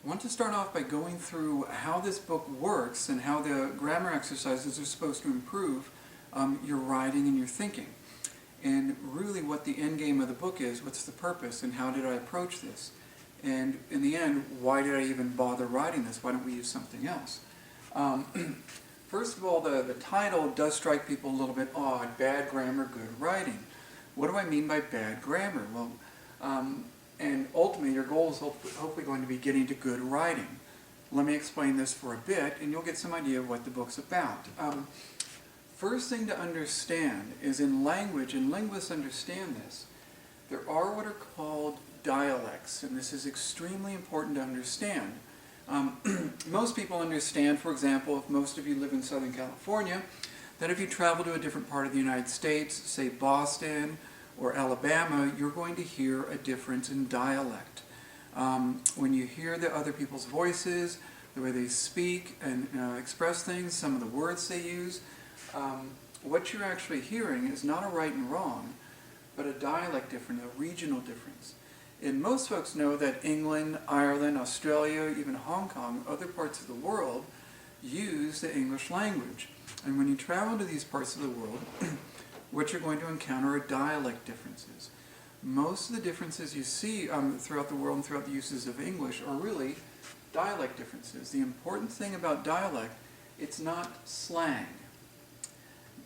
I want to start off by going through how this book works and how the grammar exercises are supposed to improve your writing and your thinking. And really what the end game of the book is, what's the purpose, and how did I approach this? And in the end, why did I even bother writing this? Why don't we use something else? First of all, the title does strike people a little bit odd, Bad Grammar, Good Writing. What do I mean by bad grammar? Well, and ultimately your goal is hopefully going to be getting to good writing. Let me explain this for a bit and you'll get some idea of what the book's about. First thing to understand is in language, and linguists understand this, there are what are called dialects, and this is extremely important to understand. Most people understand, for example, if most of you live in Southern California, that if you travel to a different part of the United States, say Boston or Alabama, you're going to hear a difference in dialect. When you hear the other people's voices, the way they speak and express things, some of the words they use, what you're actually hearing is not a right and wrong, but a dialect difference, a regional difference. And most folks know that England, Ireland, Australia, even Hong Kong, other parts of the world use the English language. And when you travel to these parts of the world, what you're going to encounter are dialect differences. Most of the differences you see throughout the world and throughout the uses of English are really dialect differences. The important thing about dialect, it's not slang.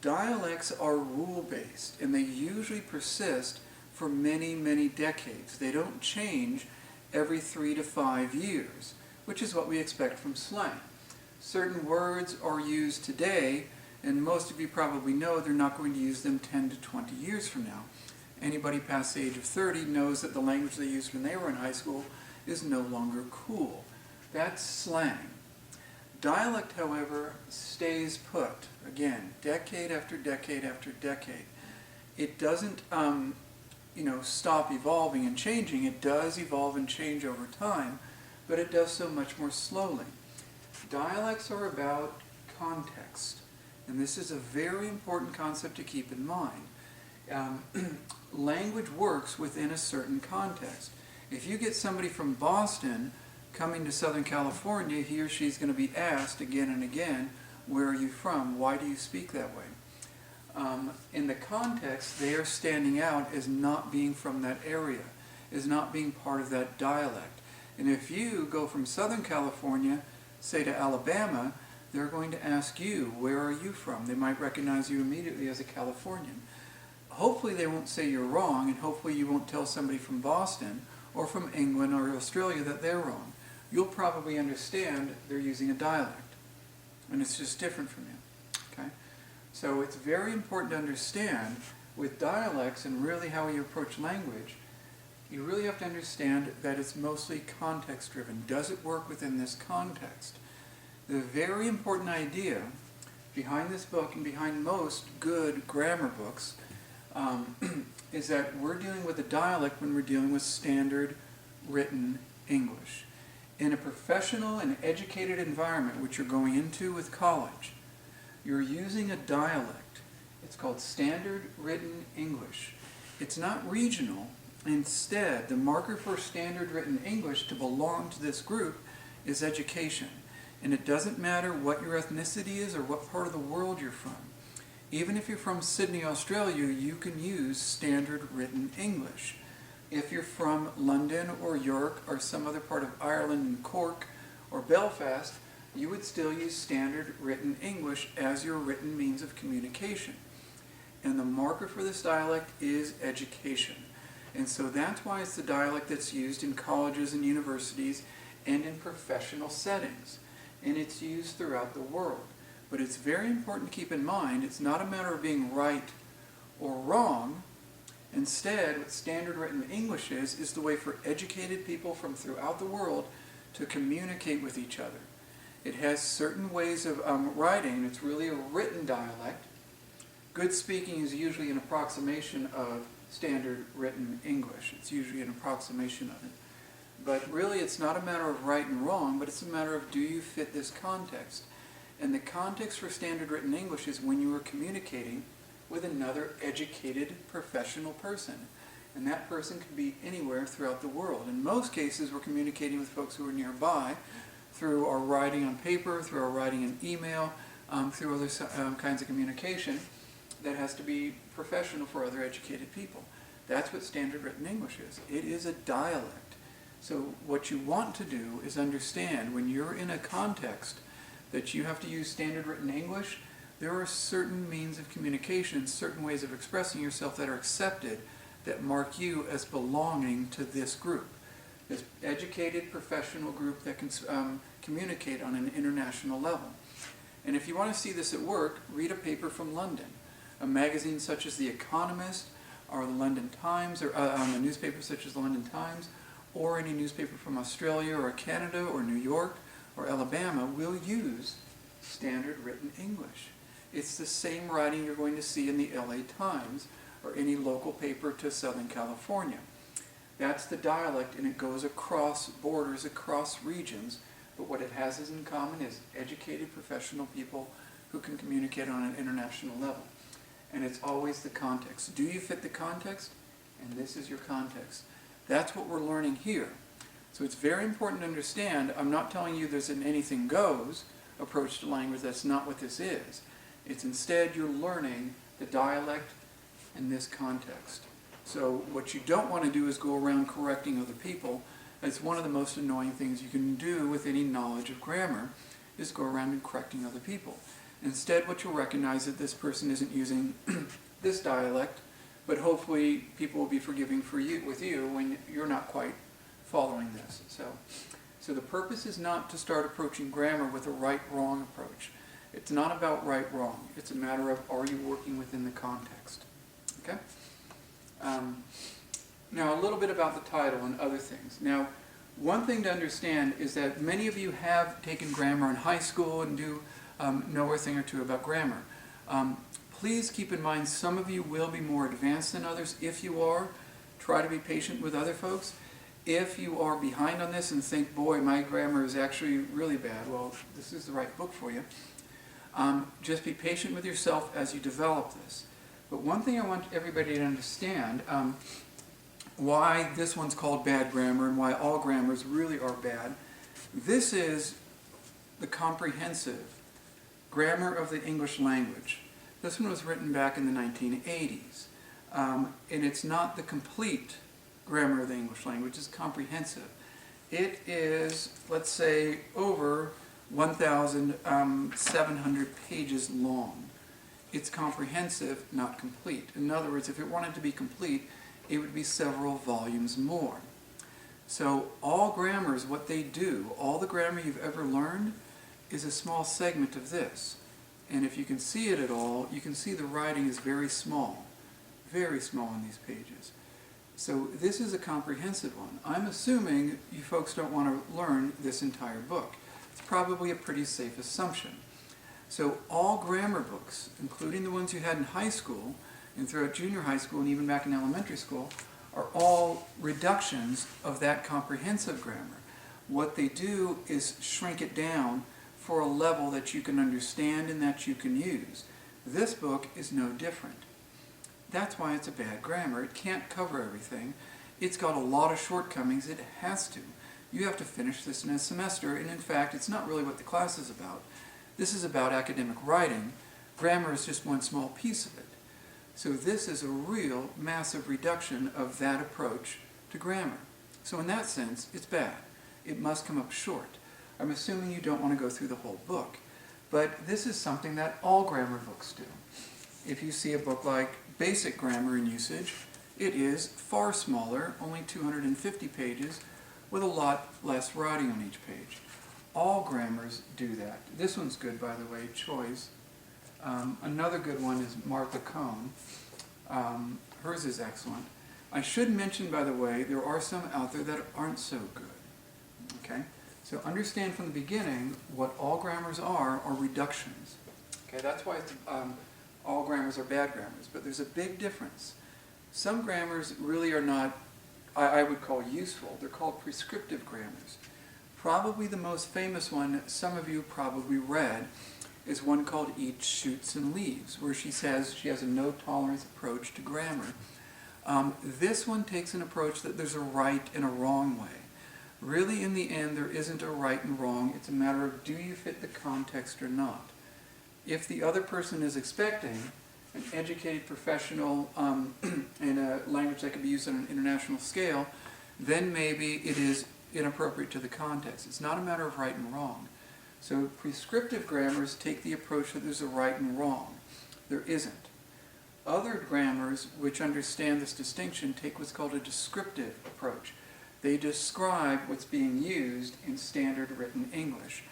Dialects are rule-based, and they usually persist for many, many decades. They don't change every 3 to 5 years, which is what we expect from slang. Certain words are used today, and most of you probably know they're not going to use them 10 to 20 years from now. Anybody past the age of 30 knows that the language they used when they were in high school is no longer cool. That's slang. Dialect, however, stays put. Again, decade after decade after decade. It doesn't stop evolving and changing. It does evolve and change over time, but it does so much more slowly. Dialects are about context, and this is a very important concept to keep in mind. Language works within a certain context. If you get somebody from Boston coming to Southern California, he or she's going to be asked again and again, where are you from? Why do you speak that way? In the context, they are standing out as not being from that area, as not being part of that dialect. And if you go from Southern California, say to Alabama, they're going to ask you, where are you from? They might recognize you immediately as a Californian. Hopefully they won't say you're wrong, and hopefully you won't tell somebody from Boston or from England or Australia that they're wrong. You'll probably understand they're using a dialect, and it's just different from you. Okay? So it's very important to understand with dialects and really how you approach language, you really have to understand that it's mostly context driven. Does it work within this context? The very important idea behind this book and behind most good grammar books is that we're dealing with a dialect when we're dealing with standard written English. In a professional and educated environment, which you're going into with college, you're using a dialect. It's called standard written English. It's not regional. Instead, the marker for standard written English to belong to this group is education. And it doesn't matter what your ethnicity is or what part of the world you're from. Even if you're from Sydney, Australia, you can use standard written English. If you're from London or York or some other part of Ireland and Cork or Belfast, you would still use standard written English as your written means of communication. And the marker for this dialect is education. And so that's why it's the dialect that's used in colleges and universities and in professional settings. And it's used throughout the world. But it's very important to keep in mind, it's not a matter of being right or wrong. Instead, what standard written English is the way for educated people from throughout the world to communicate with each other. It has certain ways of writing. It's really a written dialect. Good speaking is usually an approximation of standard written English. It's usually an approximation of it. But really it's not a matter of right and wrong, but it's a matter of do you fit this context. And the context for standard written English is when you are communicating with another educated professional person. And that person could be anywhere throughout the world. In most cases, we're communicating with folks who are nearby through our writing on paper, through our writing in email, through other kinds of communication that has to be professional for other educated people. That's what standard written English is. It is a dialect. So what you want to do is understand when you're in a context that you have to use standard written English, there are certain means of communication, certain ways of expressing yourself that are accepted that mark you as belonging to this group, this educated professional group that can communicate on an international level. And if you want to see this at work, read a paper from London. A magazine such as The Economist or the London Times, or a newspaper such as the London Times, or any newspaper from Australia or Canada or New York or Alabama will use standard written English. It's the same writing you're going to see in the LA Times or any local paper to Southern California. That's the dialect, and it goes across borders, across regions, but what it has in common is educated professional people who can communicate on an international level. And it's always the context. Do you fit the context? And this is your context. That's what we're learning here. So it's very important to understand, I'm not telling you there's an anything goes approach to language. That's not what this is. It's instead you're learning the dialect in this context. So what you don't want to do is go around correcting other people. It's one of the most annoying things you can do with any knowledge of grammar, is go around and correcting other people. Instead, what you'll recognize is that this person isn't using this dialect, but hopefully people will be forgiving with you when you're not quite following this. So the purpose is not to start approaching grammar with a right-wrong approach. It's not about right-wrong. It's a matter of, are you working within the context? Okay? Now, a little bit about the title and other things. Now, one thing to understand is that many of you have taken grammar in high school and do know a thing or two about grammar. Please keep in mind some of you will be more advanced than others. If you are, try to be patient with other folks. If you are behind on this and think, boy, my grammar is actually really bad, well, this is the right book for you. Just be patient with yourself as you develop this. But one thing I want everybody to understand, why this one's called bad grammar and why all grammars really are bad. This is the comprehensive grammar of the English language. This one was written back in the 1980s. And it's not the complete grammar of the English language, it's comprehensive. It is, let's say, over 1,700 pages long. It's comprehensive, not complete. In other words, if it wanted to be complete, it would be several volumes more. So all grammars, what they do, all the grammar you've ever learned, is a small segment of this. And if you can see it at all, you can see the writing is very small on these pages. So this is a comprehensive one. I'm assuming you folks don't want to learn this entire book. It's probably a pretty safe assumption. So all grammar books, including the ones you had in high school and throughout junior high school and even back in elementary school, are all reductions of that comprehensive grammar. What they do is shrink it down for a level that you can understand and that you can use. This book is no different. That's why it's a bad grammar. It can't cover everything. It's got a lot of shortcomings. It has to. You have to finish this in a semester, and in fact, it's not really what the class is about. This is about academic writing. Grammar is just one small piece of it. So this is a real massive reduction of that approach to grammar. So in that sense, it's bad. It must come up short. I'm assuming you don't want to go through the whole book, but this is something that all grammar books do. If you see a book like Basic Grammar and Usage, it is far smaller, only 250 pages, with a lot less writing on each page. All grammars do that. This one's good, by the way, Choice. Another good one is Martha Cohn. Hers is excellent. I should mention, by the way, there are some out there that aren't so good. Okay? So understand from the beginning what all grammars are reductions. Okay, that's why all grammars are bad grammars, but there's a big difference. Some grammars really are not, I would call useful. They're called prescriptive grammars. Probably the most famous one, some of you probably read, is one called Eats, Shoots, and Leaves, where she says she has a no-tolerance approach to grammar. This one takes an approach that there's a right and a wrong way. Really, in the end, there isn't a right and wrong. It's a matter of, do you fit the context or not? If the other person is expecting an educated professional in a language that could be used on an international scale, then maybe it is inappropriate to the context. It's not a matter of right and wrong. So prescriptive grammars take the approach that there's a right and wrong. There isn't. Other grammars which understand this distinction take what's called a descriptive approach. They describe what's being used in standard written English.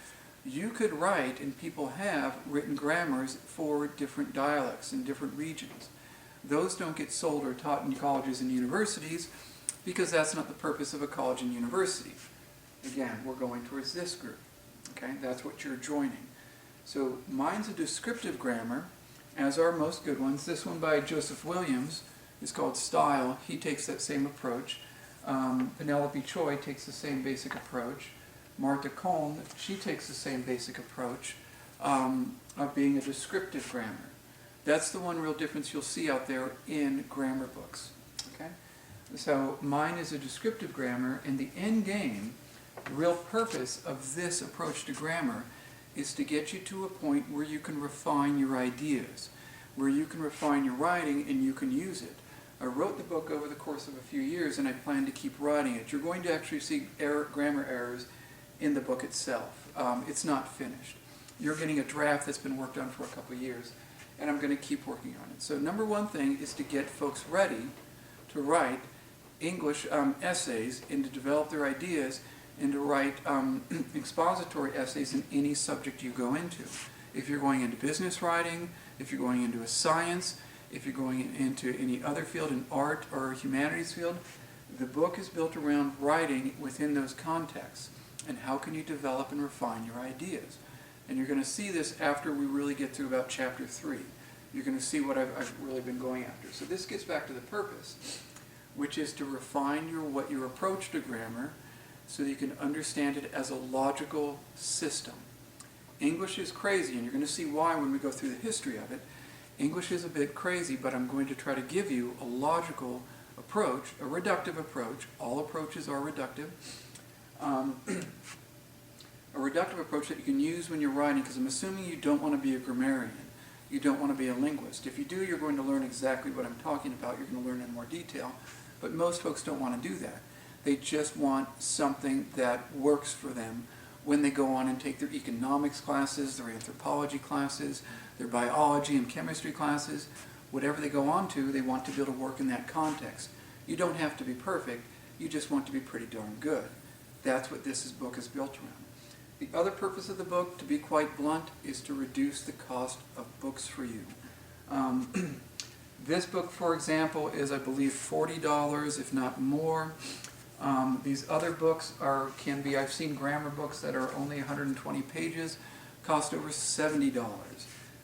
You could write, and people have, written grammars for different dialects in different regions. Those don't get sold or taught in colleges and universities because that's not the purpose of a college and university. Again, we're going towards this group. Okay, that's what you're joining. So mine's a descriptive grammar, as are most good ones. This one by Joseph Williams is called Style. He takes that same approach. Penelope Choi takes the same basic approach. Martha Cohn, she takes the same basic approach of being a descriptive grammar. That's the one real difference you'll see out there in grammar books. Okay? So mine is a descriptive grammar, and the end game, the real purpose of this approach to grammar is to get you to a point where you can refine your ideas, where you can refine your writing and you can use it. I wrote the book over the course of a few years, and I plan to keep writing it. You're going to actually see grammar errors in the book itself. It's not finished. You're getting a draft that's been worked on for a couple of years, and I'm going to keep working on it. So number one thing is to get folks ready to write English essays and to develop their ideas and to write expository essays in any subject you go into. If you're going into business writing, if you're going into a science, if you're going into any other field, an art or humanities field, the book is built around writing within those contexts. And how can you develop and refine your ideas? And you're going to see this after we really get through about chapter 3. You're going to see what I've really been going after. So this gets back to the purpose, which is to refine your approach to grammar so that you can understand it as a logical system. English is crazy, and you're going to see why when we go through the history of it. English is a bit crazy, but I'm going to try to give you a logical approach, a reductive approach. All approaches are reductive. A reductive approach that you can use when you're writing, because I'm assuming you don't want to be a grammarian. You don't want to be a linguist. If you do, you're going to learn exactly what I'm talking about. You're going to learn in more detail. But most folks don't want to do that. They just want something that works for them when they go on and take their economics classes, their anthropology classes, their biology and chemistry classes. Whatever they go on to, they want to be able to work in that context. You don't have to be perfect. You just want to be pretty darn good. That's what this book is built around. The other purpose of the book, to be quite blunt, is to reduce the cost of books for you. This book, for example, is, I believe, $40, if not more. These other books can be, I've seen grammar books that are only 120 pages, cost over $70.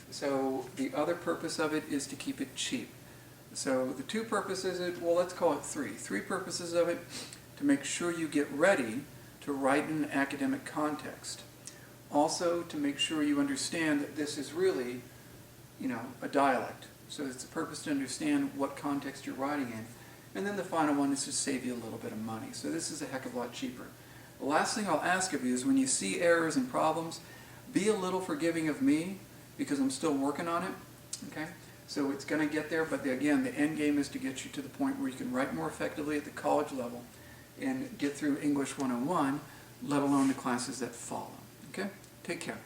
So the other purpose of it is to keep it cheap. So the two purposes, well, let's call it three. Three purposes of it: to make sure you get ready to write in an academic context. Also, to make sure you understand that this is really, a dialect. So it's the purpose to understand what context you're writing in. And then the final one is to save you a little bit of money. So this is a heck of a lot cheaper. The last thing I'll ask of you is when you see errors and problems, be a little forgiving of me because I'm still working on it. Okay? So it's going to get there, but again, the end game is to get you to the point where you can write more effectively at the college level and get through English 101, let alone the classes that follow. Okay? Take care.